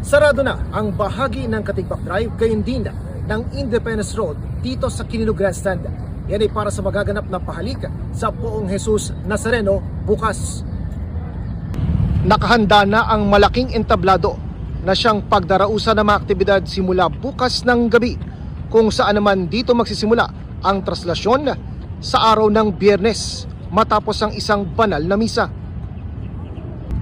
Sarado na ang bahagi ng Katigbak Drive gayon din ng Independence Road dito sa Quirino Grandstand. Yan ay para sa magaganap na pahalik sa Poong Jesus Nazareno bukas. Nakahanda na ang malaking entablado na siyang pagdarausan ng mga aktibidad simula bukas ng gabi, kung saan naman dito magsisimula ang traslasyon sa araw ng Biyernes matapos ang isang banal na misa.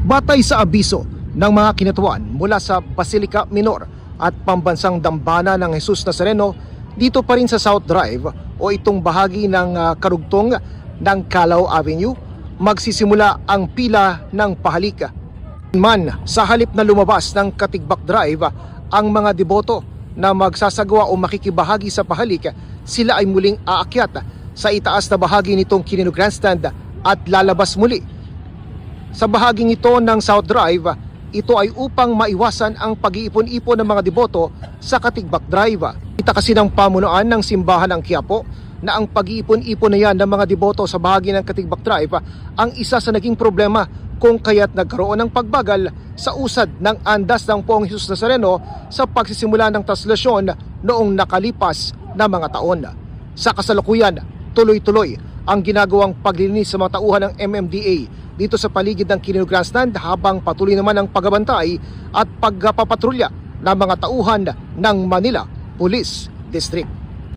Batay sa abiso ng mga kinatuan mula sa Basilica Minor at Pambansang Dambana ng Jesus Nazareno, dito pa rin sa South Drive o itong bahagi ng karugtong ng Calao Avenue, magsisimula ang pila ng pahalik. Man, sa halip na lumabas ng Katigbak Drive ang mga deboto na magsasagawa o makikibahagi sa pahalik, sila ay muling aakyat sa itaas na bahagi nitong Quirino Grandstand at lalabas muli. Sa bahaging ito ng South Drive, ito ay upang maiwasan ang pag-iipon-ipon ng mga deboto sa Katigbak Drive. Kita kasi ng pamunuan ng simbahan ng Quiapo na ang pag-iipon-ipon na yan ng mga deboto sa bahagi ng Katigbak Drive ang isa sa naging problema kung kaya't nagkaroon ng pagbagal sa usad ng andas ng Poong Jesus Nazareno sa pagsisimula ng traslasyon noong nakalipas na mga taon. Sa kasalukuyan, tuloy-tuloy ang ginagawang paglilinis sa mga tauhan ng MMDA dito sa paligid ng Quirino Grandstand, habang patuloy naman ang pagbabantay at pagpapatrolya ng mga tauhan ng Manila Police District.